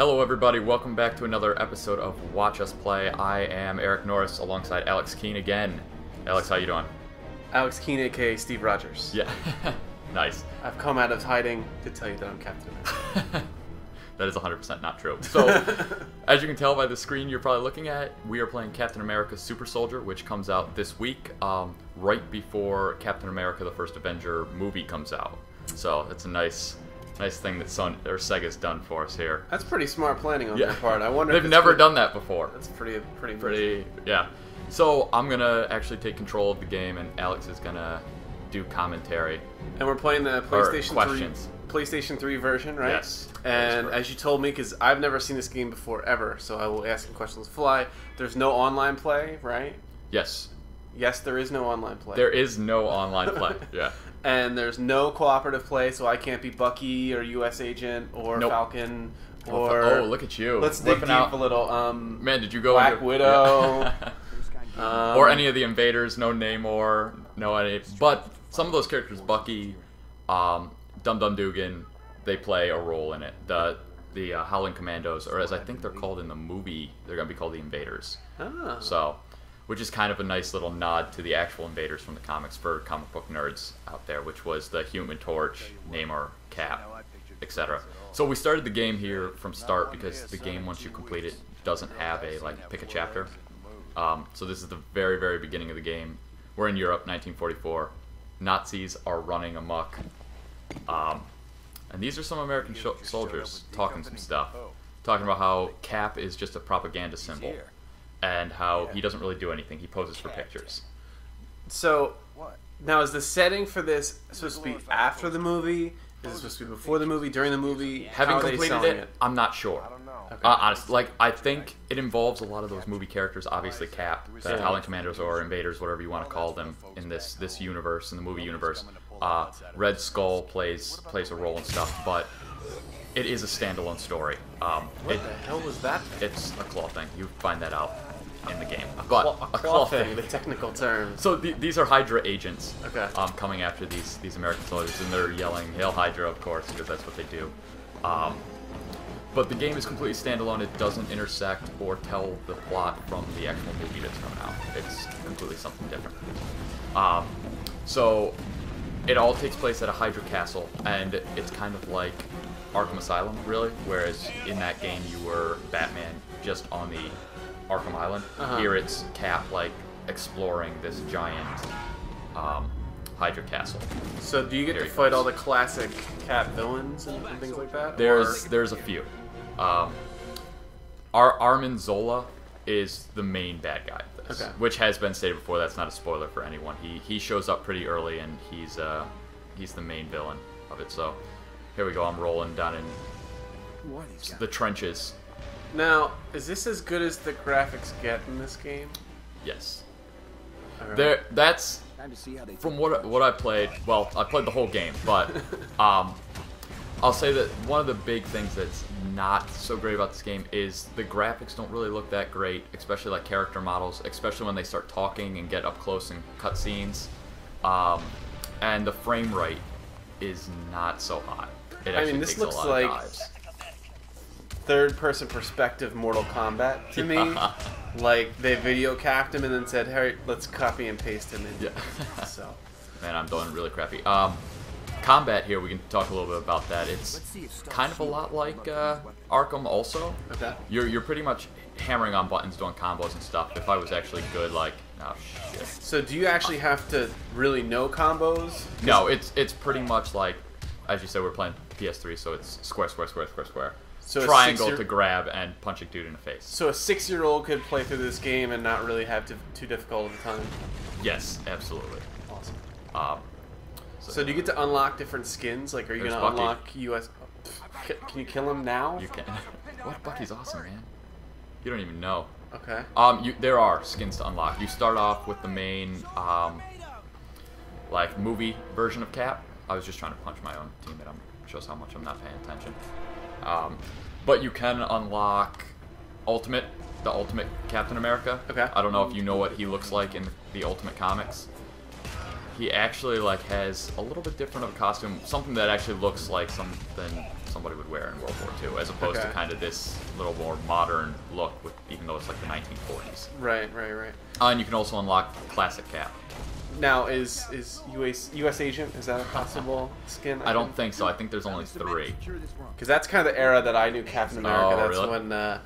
Hello everybody, welcome back to another episode of Watch Us Play. I am Eric Norris alongside Alex Keane again. Alex, how you doing? Alex Keane, aka Steve Rogers. Yeah, nice. I've come out of hiding to tell you that I'm Captain America. That is 100% not true. So, as you can tell by the screen you're probably looking at, we are playing Captain America Super Soldier, which comes out this week, right before Captain America the First Avenger movie comes out. So, it's a nice thing that Sega's done for us here. That's pretty smart planning on their part. I wonder. They've never done that before. That's pretty. Yeah. So I'm gonna actually take control of the game, and Alex is gonna do commentary. And we're playing the PlayStation 3 version, right? Yes. And as you told me, because I've never seen this game before ever, so I will ask you questions on the fly. There's no online play, right? Yes. Yes, there is no online play. There is no online play. Yeah. And there's no cooperative play, so I can't be Bucky or U.S. Agent or Falcon or... Oh, look at you. Let's dig deep a little. Man, did you go Black Widow. Yeah. Or any of the invaders, no Namor, no any... But some of those characters, Bucky, Dum Dum Dugan, they play a role in it. The Howling Commandos, or as I think they're called in the movie, they're going to be called the Invaders. Oh. So... which is kind of a nice little nod to the actual invaders from the comics for comic book nerds out there, which was the Human Torch, Namor, Cap, etc. So we started the game here from start because the game, once you complete it, doesn't have a, pick a chapter. So this is the very, very beginning of the game. We're in Europe, 1944. Nazis are running amok. And these are some American soldiers talking some stuff. Talking about how Cap is just a propaganda symbol. And how he doesn't really do anything. He poses for pictures. So, now is the setting for this supposed to be after the movie? Is it supposed to be before the movie, during the movie? Having completed it, I'm not sure. Okay. Honestly, I think it involves a lot of those movie characters. Obviously, Cap, the Howling Commandos or Invaders, whatever you want to call them, in this universe, in the movie universe. Red Skull plays a role and stuff, but it is a standalone story. What the hell was that? It's a claw thing. You find that out in the game. A claw thing, the technical term. So these are Hydra agents. Okay. Coming after these American soldiers, and they're yelling "Hail Hydra," of course, because that's what they do. But the game is completely standalone. It doesn't intersect or tell the plot from the actual movie that's coming out. It's completely something different. So it all takes place at a Hydra castle, and it's kind of like Arkham Asylum, really, whereas in that game you were Batman just on the Arkham Island. Here it's Cap, exploring this giant Hydra castle. So do you get to fight all the classic Cap villains and things like that? There's a few. Armin Zola is the main bad guy of this, which has been stated before. That's not a spoiler for anyone. He shows up pretty early, and he's the main villain of it. So here we go. I'm rolling down in the trenches. Now, is this as good as the graphics get in this game? Yes. Right. That's from what I played. Well, I played the whole game, but I'll say that one of the big things that's not so great about this game is the graphics don't really look that great, especially character models, especially when they start talking and get up close and cut scenes. And the frame rate is not so hot. It actually this takes looks a lot like of dives. Third-person perspective Mortal Kombat to me. Like they video capped him and then said, "Hey, let's copy and paste him in." Yeah. So, man, I'm doing really crappy. Combat here, we can talk a little bit about that. It's kind of a lot like Arkham also. Okay. You're pretty much hammering on buttons, doing combos and stuff. If I was actually good, oh shit. So do you actually have to really know combos? No, it's pretty much like, as you said, we're playing PS3, so it's square, square, square, square, square. So triangle to grab and punch a dude in the face. So a 6-year-old could play through this game and not really have too difficult of a time? Yes, absolutely. Awesome. So do you get to unlock different skins? Are you going to unlock US... Can you kill him now? You can. What? Bucky's awesome, man. You don't even know. Okay. There are skins to unlock. You start off with the main, movie version of Cap. I was just trying to punch my own teammate. Shows how much I'm not paying attention. But you can unlock the Ultimate Captain America. Okay. I don't know if you know what he looks like in the Ultimate Comics. He actually has a little bit different of a costume, something that actually looks like something somebody would wear in World War II, as opposed to kind of this little more modern look, even though it's like the 1940s. Right. And you can also unlock classic Cap. Now, is U.S. Agent, is that a possible skin? I don't think so. I think there's only 3. Because that's kind of the era that I knew Captain America. Oh, That's really? when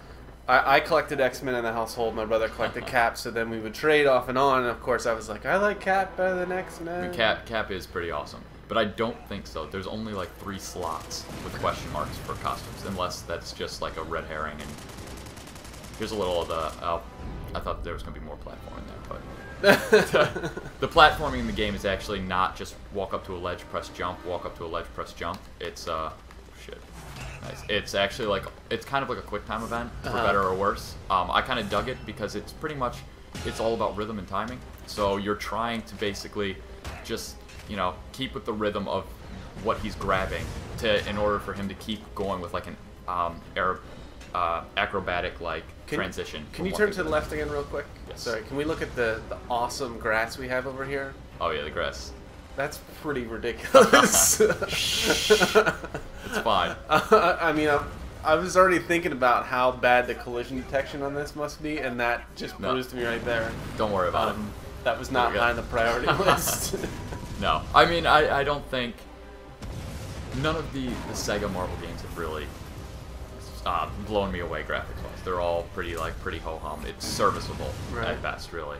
I collected X-Men in the household. My brother collected Cap, so then we would trade off and on. And of course, I was like, I like Cap better than X-Men. I mean, Cap is pretty awesome. But I don't think so. There's only like 3 slots with question marks for costumes, unless that's just like a red herring. And here's a little of the... I thought there was going to be more platforming there, but... the platforming in the game is actually not just walk up to a ledge, press jump, walk up to a ledge, press jump. It's, shit. Nice. It's actually like, it's kind of like a quick time event, for better or worse. I kind of dug it because it's pretty much, it's all about rhythm and timing. So you're trying to basically just, you know, keep with the rhythm of what he's grabbing in order for him to keep going with like an acrobatic like transition. Can you turn to the left again real quick? Yes. Sorry, can we look at the awesome grass we have over here? Oh yeah, the grass. That's pretty ridiculous. It's fine. I mean, I was already thinking about how bad the collision detection on this must be, and that just bruised me right there. Don't worry about it. That was not high on the priority list. No. I mean, I don't think... None of the Sega Marvel games have really blown me away graphics-wise. They're all pretty ho-hum. It's serviceable at best, really.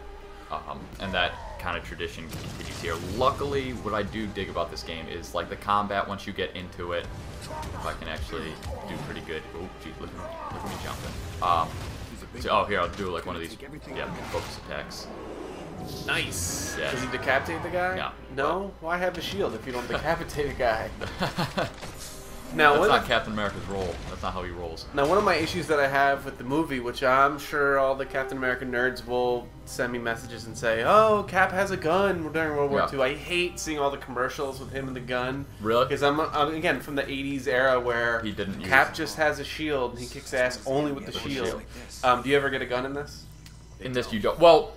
And that kind of tradition continues here. Luckily, what I do dig about this game is like the combat. Once you get into it, if I can actually do pretty good. Oh, geez, look at me jumping. So, here, I'll do like one of these. Yeah, focus attacks. Nice. Yes. Does he decapitate the guy? Yeah. No? Why have a shield if you don't decapitate a guy? Now, that's not Captain America's role. That's not how he rolls. Now, one of my issues that I have with the movie, which I'm sure all the Captain America nerds will send me messages and say, oh, Cap has a gun during World War II. I hate seeing all the commercials with him and the gun. Really? Because I'm again, from the 80s era where he didn't Cap just has a shield and he kicks ass only with the shield. Do you ever get a gun in this? In this, you don't. Well,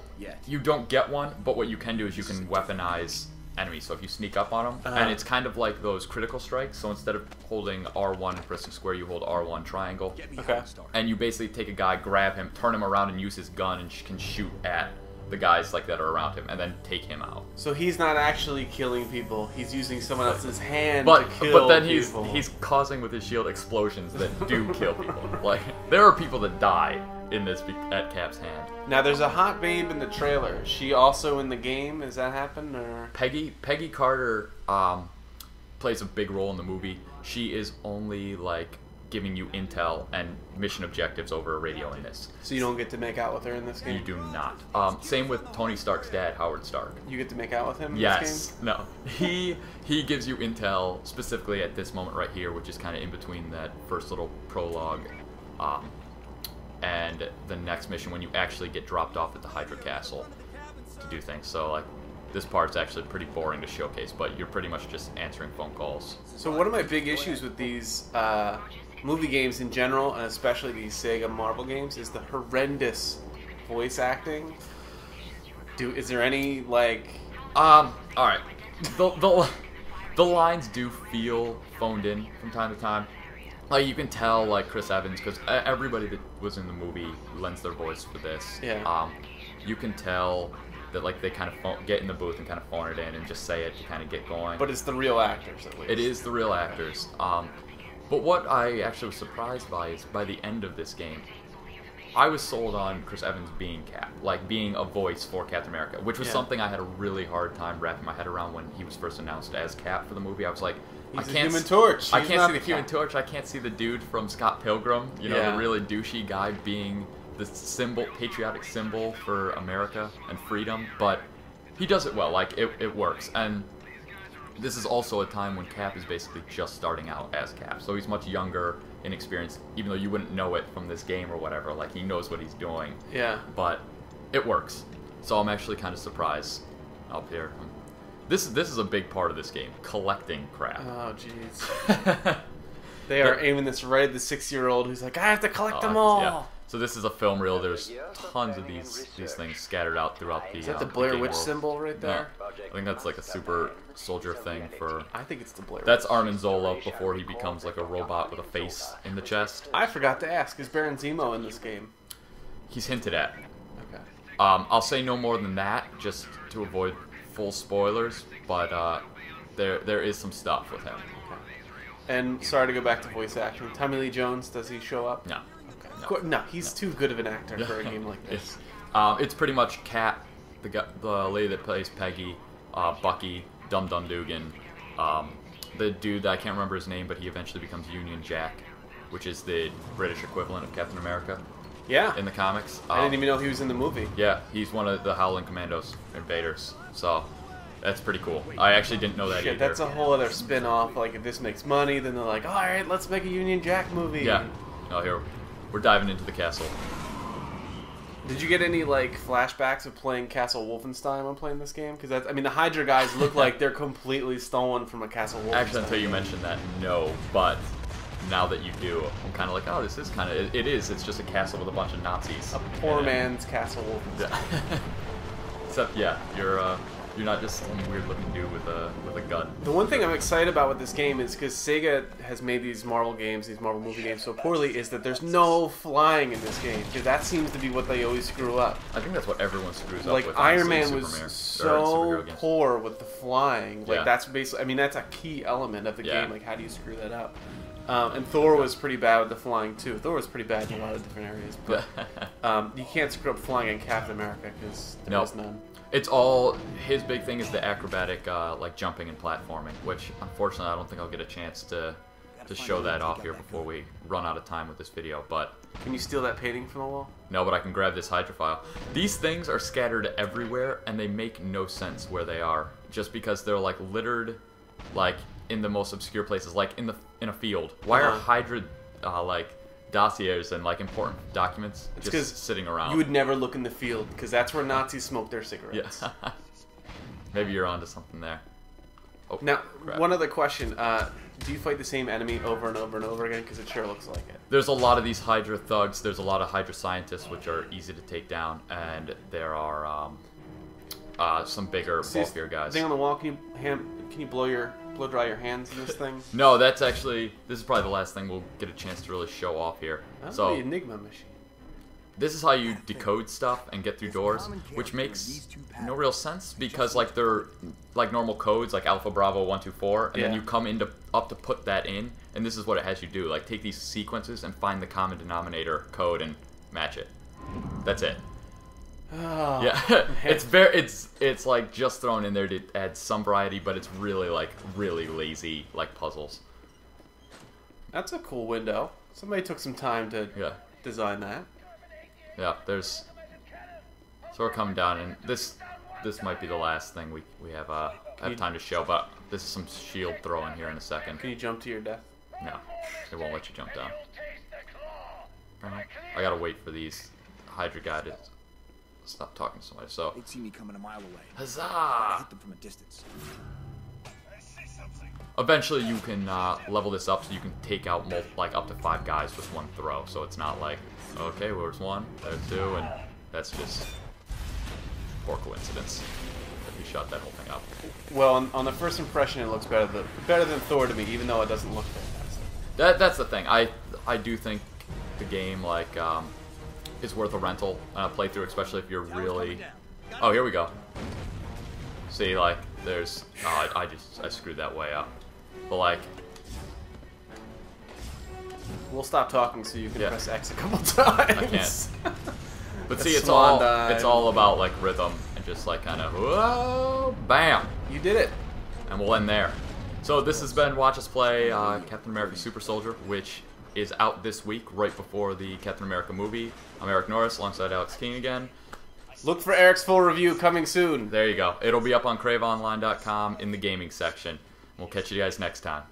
you don't get one, but what you can do is you can weaponize enemies. So if you sneak up on them, and it's kind of like those critical strikes. So instead of holding R1 and pressing square, you hold R1 triangle. Okay. And you basically take a guy, grab him, turn him around, and use his gun, and can shoot at the guys like that are around him, and then take him out. So he's not actually killing people. He's using someone else's hand to kill But then people. he's causing with his shield explosions that do kill people. Like there are people that die in this at Cap's hand. Now there's a hot babe in the trailer. Is she also in the game? Has that happened or? Peggy Carter plays a big role in the movie. She is only like giving you intel and mission objectives over a radio in this. So you don't get to make out with her in this game? You do not. Same with Tony Stark's dad, Howard Stark. You get to make out with him in yes. this game? No. He gives you intel specifically at this moment right here, which is kind of in between that first little prologue and the next mission when you actually get dropped off at the Hydra Castle to do things. So like this part's actually pretty boring to showcase, but you're pretty much just answering phone calls. So one of my big issues with these movie games in general, and especially these Sega Marvel games, is the horrendous voice acting. Is there any like? All right, the lines do feel phoned in from time to time. Like you can tell, like Chris Evans, because everybody that was in the movie lends their voice for this. Yeah. You can tell that like they kind of get in the booth and kind of phone it in and just say it to kind of get going. But it's the real actors, at least. It is the real actors. But what I actually was surprised by is by the end of this game, I was sold on Chris Evans being Cap, like being a voice for Captain America, which was something I had a really hard time wrapping my head around when he was first announced as Cap for the movie. I was like, He's the Human Torch. I can't see the Human Torch. I can't see the dude from Scott Pilgrim, you know, the really douchey guy being the symbol, patriotic symbol for America and freedom. But he does it well. Like it works. And this is also a time when Cap is basically just starting out as Cap, so he's much younger, inexperienced. Even though you wouldn't know it from this game or whatever, like he knows what he's doing. Yeah. But it works. So I'm actually kind of surprised up here. This is a big part of this game, collecting crap. Oh, jeez. They are aiming this right at the 6-year-old who's like, I have to collect them all. Yeah. So this is a film reel. There's tons of these things scattered out throughout the. Is that the Blair game Witch world. symbol right there? No. I think that's like a super soldier thing for. I think it's the Blair Witch. That's Armin Zola before he becomes like a robot with a face in the chest. I forgot to ask, is Baron Zemo in this game? He's hinted at. Okay. I'll say no more than that, just to avoid full spoilers. But there is some stuff with him. Okay. And sorry to go back to voice acting. Tommy Lee Jones, does he show up? No. No, he's too good of an actor for a game like this. It's pretty much Kat, the lady that plays Peggy, Bucky, Dum Dum Dugan, the dude that I can't remember his name, but he eventually becomes Union Jack, which is the British equivalent of Captain America. Yeah. In the comics. I didn't even know he was in the movie. Yeah, he's one of the Howling Commandos invaders. So that's pretty cool. I actually didn't know that either. That's a whole other spin-off. Like, if this makes money, then they're like, all right, let's make a Union Jack movie. Yeah. Oh, here. We're diving into the castle. Did you get any like flashbacks of playing Castle Wolfenstein when playing this game? Because that's, I mean, the Hydra guys look like they're completely stolen from a Castle Wolfenstein. Actually, until you mentioned that, no. But now that you do, I'm kind of like, oh, this is kind of. It is. It's just a castle with a bunch of Nazis. A poor man's Castle Wolfenstein. Yeah. Except, yeah, you're not just some weird-looking dude with a gun. The one thing I'm excited about with this game is because Sega has made these Marvel games, these Marvel movie games so poorly, is that there's no flying in this game. Because that seems to be what they always screw up. I think that's what everyone screws up like, with. Like, Iron honestly, Man was so poor with the flying. Like, that's basically, I mean, that's a key element of the game. Like, how do you screw that up? And Thor was pretty bad with the flying, too. Thor was pretty bad in a lot of different areas. But you can't screw up flying in Captain America because there is none. It's all, his big thing is the acrobatic, like jumping and platforming, which unfortunately I don't think I'll get a chance to show that off here before we run out of time with this video, but... Can you steal that painting from the wall? No, but I can grab this Hydra file. These things are scattered everywhere, and they make no sense where they are, just because they're like littered, like, in the most obscure places, like in a field. Why are Hydra, like... dossiers and like important documents just sitting around. You would never look in the field because that's where Nazis smoke their cigarettes. Yeah. Maybe you're onto something there. Oh, now, one other question: do you fight the same enemy over and over and over again? Because it sure looks like it. There's a lot of these Hydra thugs. There's a lot of Hydra scientists, which are easy to take down, and there are some bigger, bulkier guys. Thing on the wall. Can you blow dry your hands in this thing? No, that's actually, this is probably the last thing we'll get a chance to really show off here. That's the Enigma machine. This is how you decode stuff and get through doors, which makes no real sense because like they're like normal codes, like Alpha Bravo 124, and then you come up to put that in, and this is what it has you do: like take these sequences and find the common denominator code and match it. That's it. Oh, yeah, it's like just thrown in there to add some variety, but it's really like really lazy like puzzles. That's a cool window. Somebody took some time to design that. Yeah, so we're coming down, and this might be the last thing we have time to show, but this is some shield throwing here in a second. Can you jump to your death? No, it won't let you jump down. I gotta wait for these Hydra guys to stop talking to somebody. So they'd see me coming a mile away. Huzzah! I hit them from a distance. Eventually, you can level this up so you can take out like up to 5 guys with one throw. So it's not like, okay, where's one, there's 2, and that's just poor coincidence that we shot that whole thing up. Well, on the first impression, it looks better than Thor to me, even though it doesn't look fantastic. That's the thing. I do think the game like is worth a rental playthrough, especially if you're really. Oh, here we go. See, like, there's. Oh, I screwed that way up. But like. We'll stop talking so you can press X a couple times. I can't. But see, it's all about like rhythm and just like kind of whoa, bam. You did it. And we'll end there. So this has been Watch Us Play Captain America Super Soldier, which is out this week, right before the Captain America movie. I'm Eric Norris, alongside Alex King again. Look for Eric's full review coming soon. There you go. It'll be up on craveonline.com in the gaming section. We'll catch you guys next time.